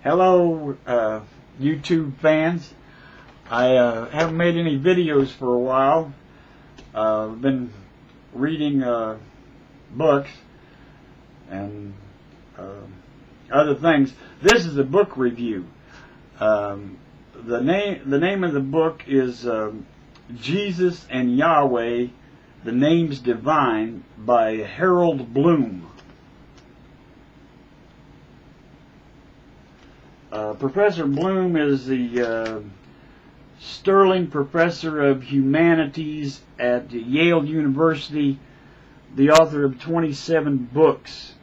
Hello, YouTube fans. I haven't made any videos for a while. I've been reading books and other things. This is a book review. The name of the book is Jesus and Yahweh, the Names Divine, by Harold Bloom. Professor Bloom is the Sterling Professor of Humanities at Yale University, the author of 27 books.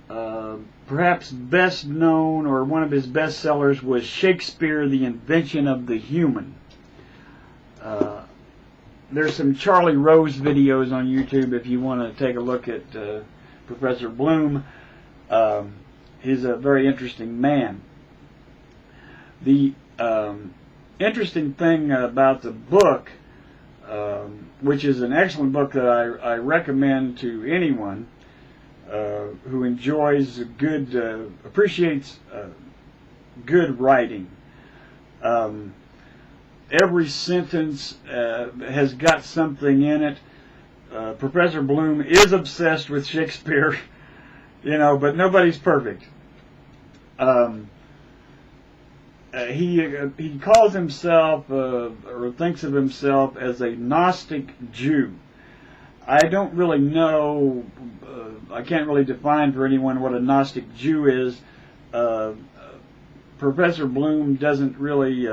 Perhaps best known, or one of his bestsellers, was Shakespeare, The Invention of the Human. There's some Charlie Rose videos on YouTube if you want to take a look at Professor Bloom. He's a very interesting man. The interesting thing about the book, which is an excellent book that I recommend to anyone who enjoys good, appreciates good writing. Every sentence has got something in it. Professor Bloom is obsessed with Shakespeare, but nobody's perfect. He calls himself, or thinks of himself, as a Gnostic Jew. I don't really know, I can't really define for anyone what a Gnostic Jew is. Professor Bloom doesn't really,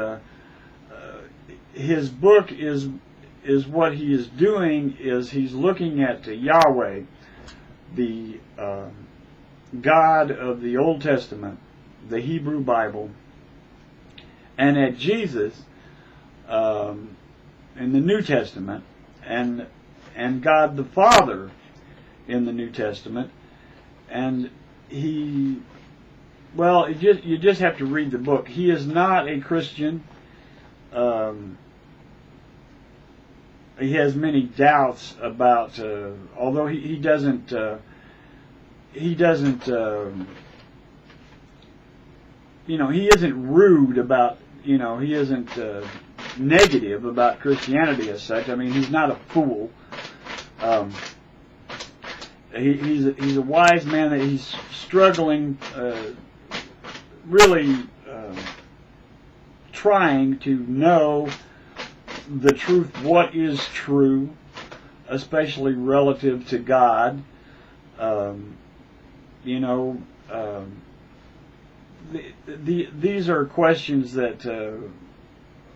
his book is what he is doing is he's looking at Yahweh, the God of the Old Testament, the Hebrew Bible, and at Jesus in the New Testament, and God the Father in the New Testament. And you just have to read the book. He is not a Christian. He has many doubts about, although he isn't rude about, he isn't negative about Christianity as such. I mean, he's not a fool. He's a wise man that he's struggling, really trying to know the truth, what is true, especially relative to God. These are questions that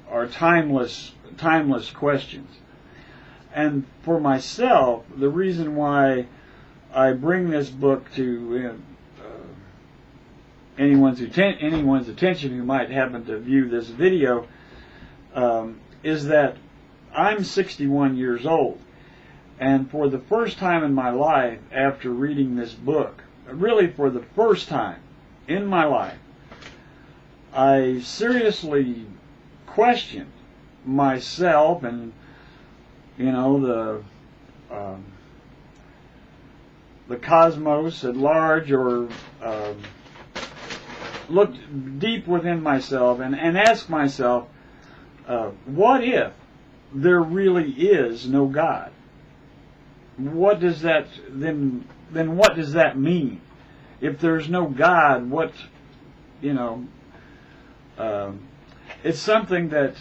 are timeless questions. And for myself, the reason why I bring this book to anyone's attention who might happen to view this video is that I'm 61 years old, and for the first time in my life, after reading this book, really for the first time in my life, I seriously questioned myself and the cosmos at large, or looked deep within myself and asked myself, what if there really is no God? What does that then what does that mean? If there's no God, what, it's something that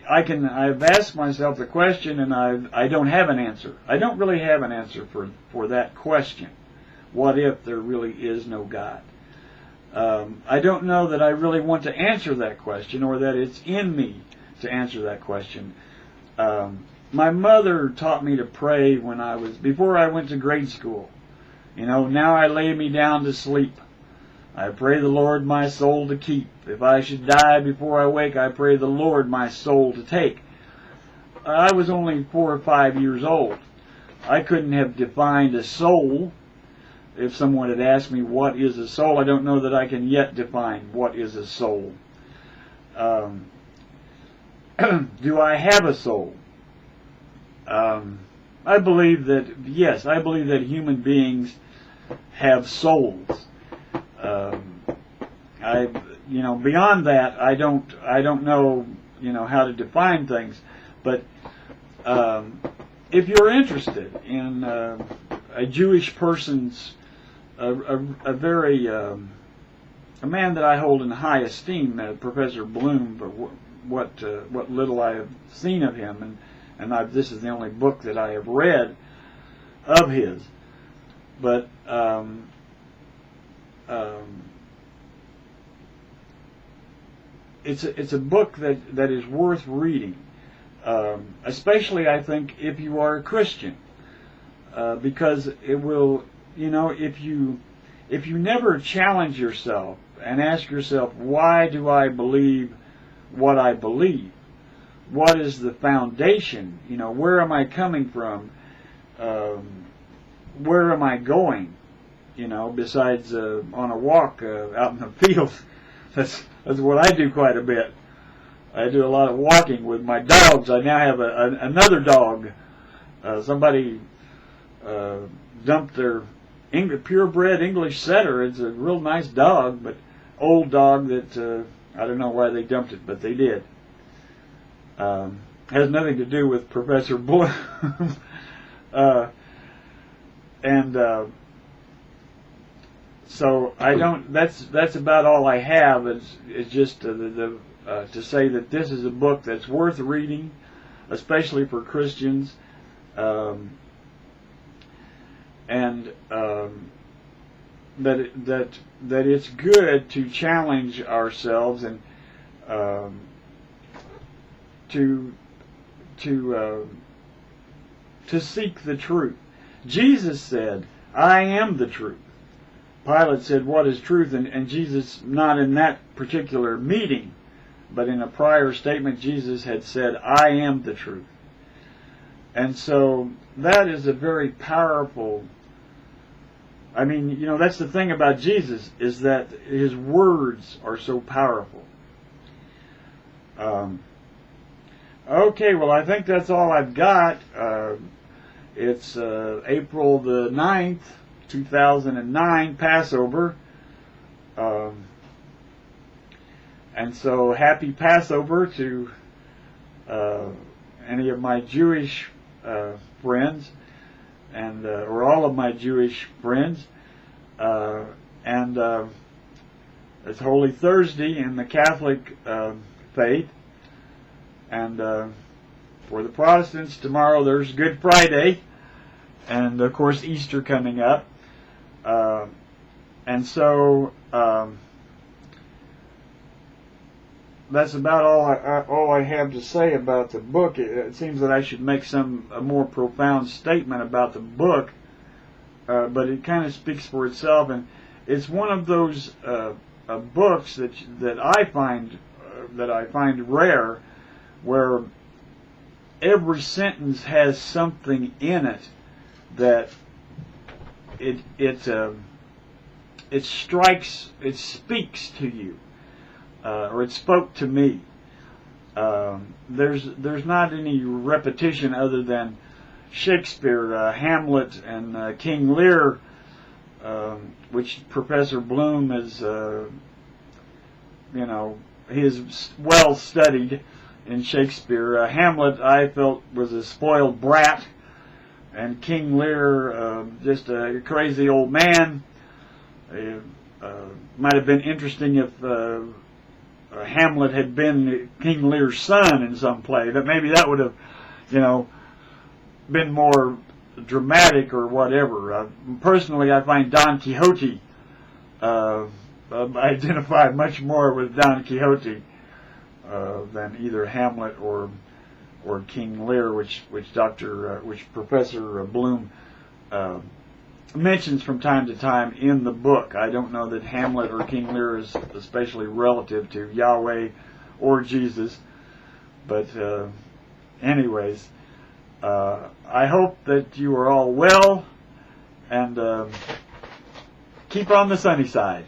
I've asked myself the question, and I don't have an answer. I don't really have an answer for that question. What if there really is no God? I don't know that I really want to answer that question, or that it's in me to answer that question. My mother taught me to pray before I went to grade school. Now I lay me down to sleep. I pray the Lord my soul to keep. If I should die before I wake, I pray the Lord my soul to take. I was only 4 or 5 years old. I couldn't have defined a soul. If someone had asked me what is a soul, I don't know that I can yet define what is a soul. Do I have a soul? I believe that, yes, I believe that human beings have souls. beyond that, I don't know, how to define things. But if you're interested in a Jewish person's, a very a man that I hold in high esteem, Professor Bloom, but what little I have seen of him, and this is the only book that I have read of his. But it's a book that is worth reading, especially I think if you are a Christian, because it will, if you never challenge yourself and ask yourself, why do I believe what I believe? What is the foundation? Where am I coming from? Where am I going? Besides on a walk out in the field. That's what I do quite a bit. I do a lot of walking with my dogs. I now have another dog. Somebody dumped their purebred English setter. It's a real nice dog, but old dog that I don't know why they dumped it, but they did. Has nothing to do with Professor Bloom. So I don't. That's about all I have. Is just to say that this is a book that's worth reading, especially for Christians, and that it's good to challenge ourselves and to seek the truth. Jesus said, "I am the truth." Pilate said, "What is truth?" And Jesus, not in that particular meeting, but in a prior statement, Jesus had said, "I am the truth." And so that is a very powerful, that's the thing about Jesus, is that his words are so powerful. Okay, well, I think that's all I've got. It's April the 9th, 2009, Passover. And so happy Passover to any of my Jewish friends, and or all of my Jewish friends. And it's Holy Thursday in the Catholic faith. And for the Protestants, tomorrow there's Good Friday, and of course Easter coming up. And so that's about all I have to say about the book. It seems that I should make a more profound statement about the book, but it kind of speaks for itself, and it's one of those books that I find rare, where every sentence has something in it that it speaks to you, or it spoke to me. There's not any repetition other than Shakespeare, Hamlet, and King Lear, which Professor Bloom is, he is well studied in Shakespeare. Hamlet, I felt, was a spoiled brat, and King Lear, just a crazy old man. Might have been interesting if Hamlet had been King Lear's son in some play. That maybe that would have, been more dramatic or whatever. Personally, I find Don Quixote, I identify much more with Don Quixote than either Hamlet or King Lear, which Professor Bloom mentions from time to time in the book. I don't know that Hamlet or King Lear is especially relative to Yahweh or Jesus, but anyways, I hope that you are all well, and keep on the sunny side.